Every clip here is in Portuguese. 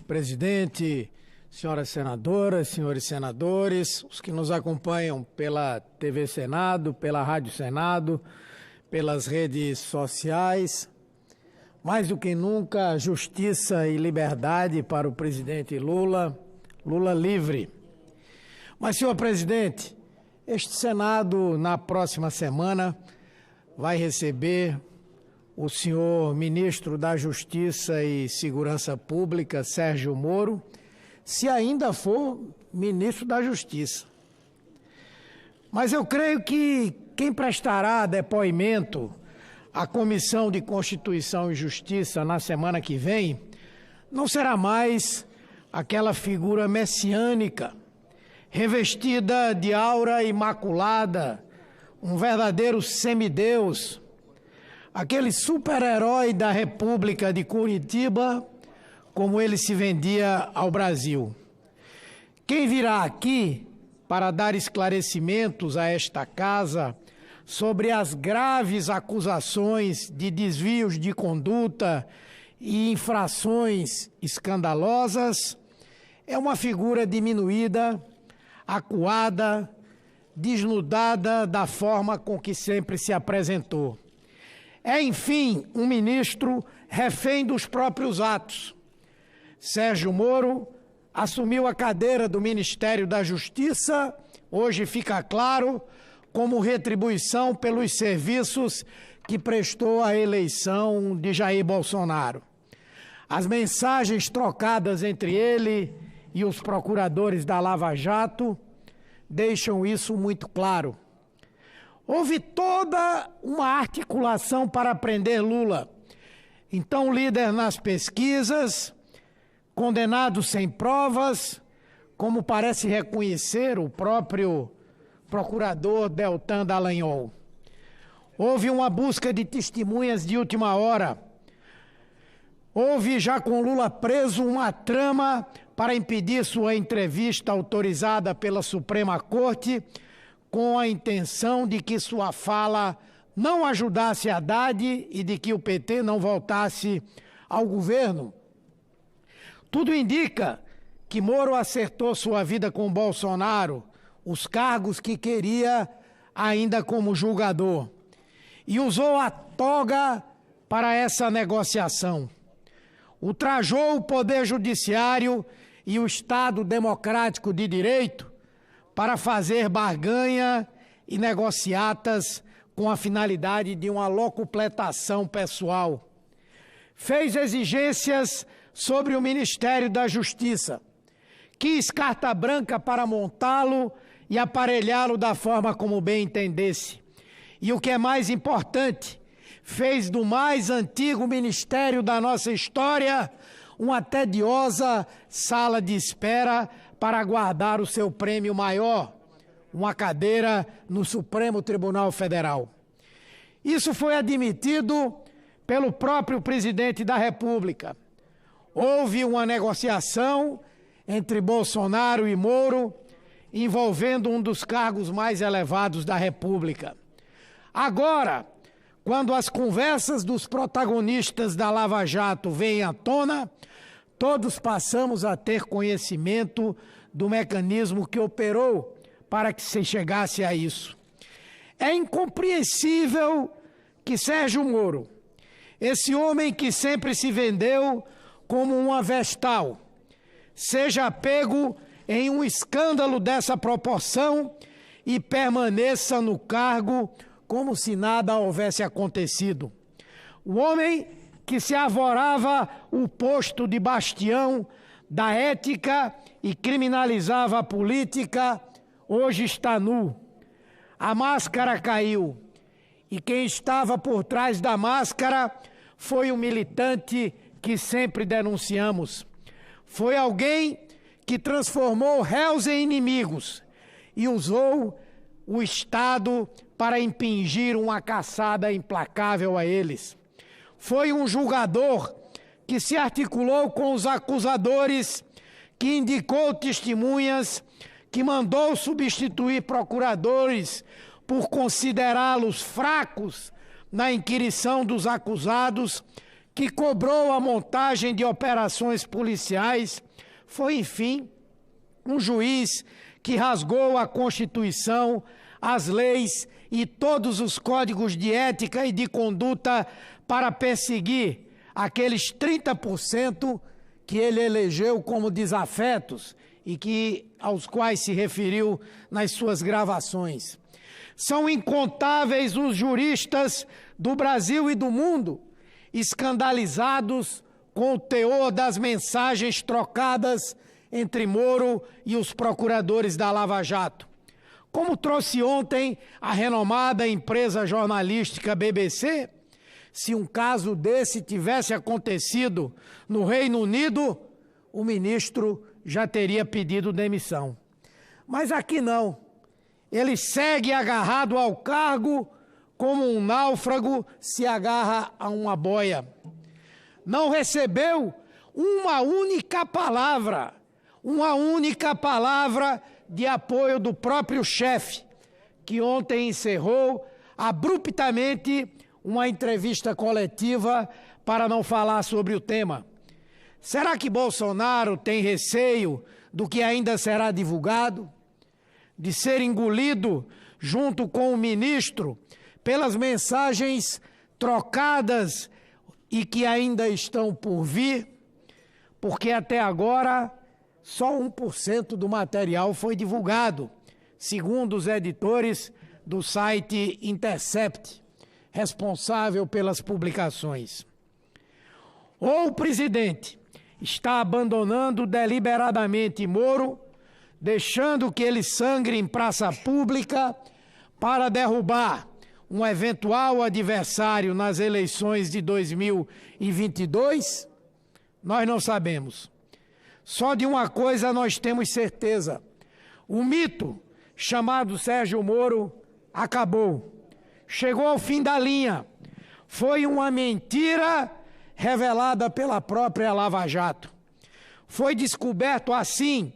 presidente, senhoras senadoras, senhores senadores, os que nos acompanham pela TV Senado, pela Rádio Senado, pelas redes sociais. Mais do que nunca, justiça e liberdade para o presidente Lula, Lula livre. Mas, senhor presidente, este Senado, na próxima semana, vai receber o senhor ministro da Justiça e Segurança Pública, Sérgio Moro, se ainda for ministro da Justiça. Mas eu creio que quem prestará depoimento à Comissão de Constituição e Justiça na semana que vem não será mais aquela figura messiânica, revestida de aura imaculada, um verdadeiro semideus, aquele super-herói da República de Curitiba, como ele se vendia ao Brasil. Quem virá aqui para dar esclarecimentos a esta casa sobre as graves acusações de desvios de conduta e infrações escandalosas é uma figura diminuída, acuada, desnudada da forma com que sempre se apresentou. É, enfim, um ministro refém dos próprios atos. Sérgio Moro assumiu a cadeira do Ministério da Justiça, hoje fica claro, como retribuição pelos serviços que prestou à eleição de Jair Bolsonaro. As mensagens trocadas entre ele e os procuradores da Lava Jato deixam isso muito claro. Houve toda uma articulação para prender Lula, então líder nas pesquisas, condenado sem provas, como parece reconhecer o próprio procurador Deltan Dallagnol. Houve uma busca de testemunhas de última hora. Houve, já com Lula preso, uma trama para impedir sua entrevista autorizada pela Suprema Corte, com a intenção de que sua fala não ajudasse Haddad e de que o PT não voltasse ao governo. Tudo indica que Moro acertou sua vida com Bolsonaro, os cargos que queria ainda como julgador, e usou a toga para essa negociação. Ultrajou o Poder Judiciário e o Estado Democrático de Direito para fazer barganha e negociatas com a finalidade de uma locupletação pessoal. Fez exigências sobre o Ministério da Justiça, quis carta branca para montá-lo e aparelhá-lo da forma como bem entendesse. E o que é mais importante, fez do mais antigo ministério da nossa história uma tediosa sala de espera para aguardar o seu prêmio maior, uma cadeira no Supremo Tribunal Federal. Isso foi admitido pelo próprio presidente da República. Houve uma negociação entre Bolsonaro e Moro, envolvendo um dos cargos mais elevados da República. Agora, quando as conversas dos protagonistas da Lava Jato vêm à tona, todos passamos a ter conhecimento do mecanismo que operou para que se chegasse a isso. É incompreensível que Sérgio Moro, esse homem que sempre se vendeu como uma vestal, seja pego em um escândalo dessa proporção e permaneça no cargo como se nada houvesse acontecido. O homem que se arvorava o posto de bastião da ética e criminalizava a política, hoje está nu. A máscara caiu e quem estava por trás da máscara foi o militante que sempre denunciamos. Foi alguém que transformou réus em inimigos e usou o Estado para impingir uma caçada implacável a eles. Foi um julgador que se articulou com os acusadores, que indicou testemunhas, que mandou substituir procuradores por considerá-los fracos na inquirição dos acusados, que cobrou a montagem de operações policiais foi, enfim, um juiz que rasgou a Constituição, as leis e todos os códigos de ética e de conduta para perseguir aqueles 30% que ele elegeu como desafetos e aos quais se referiu nas suas gravações. São incontáveis os juristas do Brasil e do mundo escandalizados com o teor das mensagens trocadas entre Moro e os procuradores da Lava Jato. Como trouxe ontem a renomada empresa jornalística BBC, se um caso desse tivesse acontecido no Reino Unido, o ministro já teria pedido demissão. Mas aqui não. Ele segue agarrado ao cargo como um náufrago se agarra a uma boia. Não recebeu uma única palavra de apoio do próprio chefe, que ontem encerrou abruptamente uma entrevista coletiva para não falar sobre o tema. Será que Bolsonaro tem receio do que ainda será divulgado? De ser engolido junto com o ministro pelas mensagens trocadas e que ainda estão por vir? Porque até agora só 1% do material foi divulgado, segundo os editores do site Intercept, responsável pelas publicações. Ou o presidente está abandonando deliberadamente Moro, deixando que ele sangre em praça pública para derrubar um eventual adversário nas eleições de 2022? Nós não sabemos. Só de uma coisa nós temos certeza: o mito chamado Sérgio Moro acabou. Chegou ao fim da linha. Foi uma mentira revelada pela própria Lava Jato. Foi descoberto assim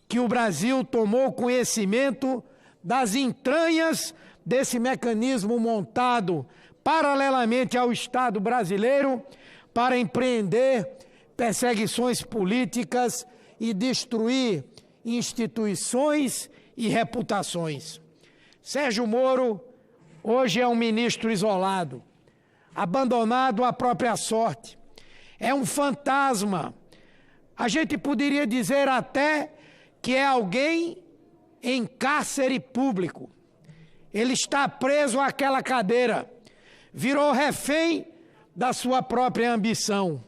que o Brasil tomou conhecimento das entranhas desse mecanismo montado paralelamente ao Estado brasileiro para empreender perseguições políticas e destruir instituições e reputações. Sérgio Moro hoje é um ministro isolado, abandonado à própria sorte. É um fantasma. A gente poderia dizer até que é alguém em cárcere público. Ele está preso àquela cadeira, virou refém da sua própria ambição.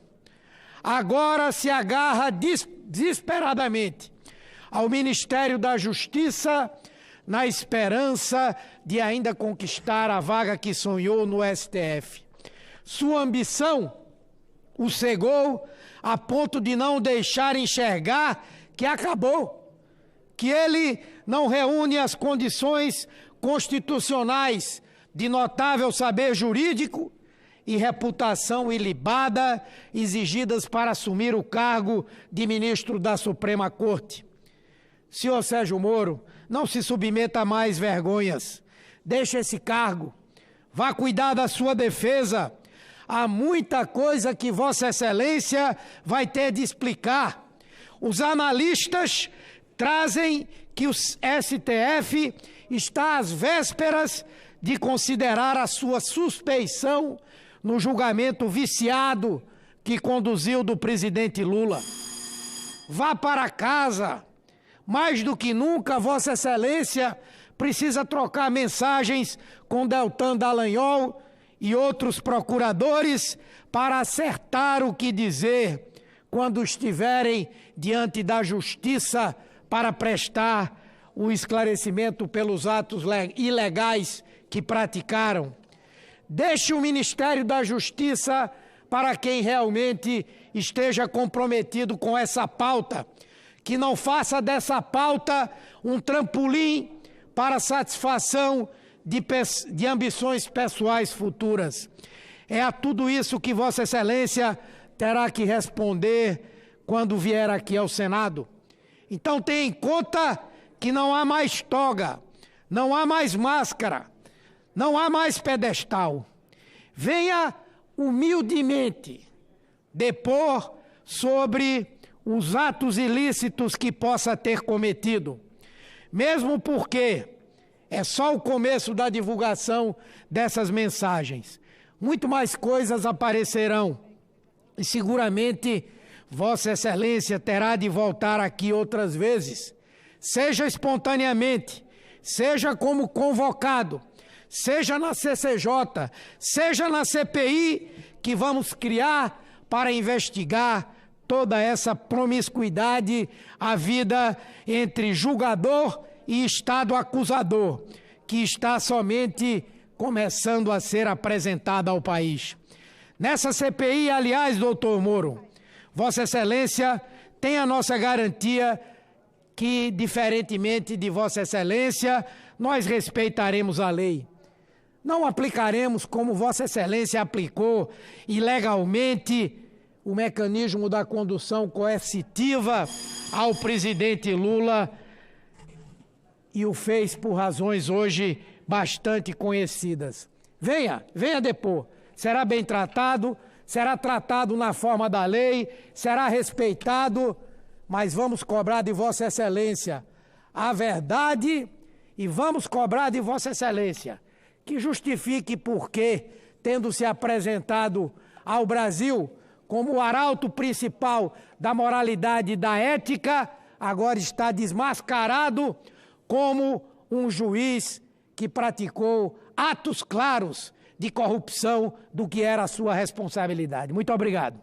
Agora se agarra desesperadamente ao Ministério da Justiça, na esperança de ainda conquistar a vaga que sonhou no STF. Sua ambição o cegou a ponto de não deixar enxergar que acabou, que ele não reúne as condições constitucionais de notável saber jurídico e reputação ilibada exigidas para assumir o cargo de ministro da Suprema Corte. Senhor Sérgio Moro, não se submeta a mais vergonhas. Deixe esse cargo. Vá cuidar da sua defesa. Há muita coisa que Vossa Excelência vai ter de explicar. Os analistas trazem que o STF está às vésperas de considerar a sua suspeição no julgamento viciado que conduziu do presidente Lula. Vá para casa. Mais do que nunca, Vossa Excelência precisa trocar mensagens com Deltan Dallagnol e outros procuradores para acertar o que dizer quando estiverem diante da justiça para prestar o esclarecimento pelos atos ilegais que praticaram. Deixe o Ministério da Justiça para quem realmente esteja comprometido com essa pauta, que não faça dessa pauta um trampolim para satisfação de ambições pessoais futuras. É a tudo isso que Vossa Excelência terá que responder quando vier aqui ao Senado. Então tenha em conta que não há mais toga, não há mais máscara, não há mais pedestal. Venha humildemente depor sobre os atos ilícitos que possa ter cometido, mesmo porque é só o começo da divulgação dessas mensagens. Muito mais coisas aparecerão e seguramente Vossa Excelência terá de voltar aqui outras vezes, seja espontaneamente, seja como convocado, seja na CCJ, seja na CPI que vamos criar para investigar toda essa promiscuidade havida entre julgador e Estado acusador, que está somente começando a ser apresentada ao país. Nessa CPI, aliás, doutor Moro, Vossa Excelência tem a nossa garantia que, diferentemente de Vossa Excelência, nós respeitaremos a lei. Não aplicaremos como Vossa Excelência aplicou ilegalmente o mecanismo da condução coercitiva ao presidente Lula e o fez por razões hoje bastante conhecidas. Venha depor. Será bem tratado, será tratado na forma da lei, será respeitado, mas vamos cobrar de Vossa Excelência a verdade e vamos cobrar de Vossa Excelência que justifique por que, tendo se apresentado ao Brasil como o arauto principal da moralidade e da ética, agora está desmascarado como um juiz que praticou atos claros de corrupção do que era a sua responsabilidade. Muito obrigado.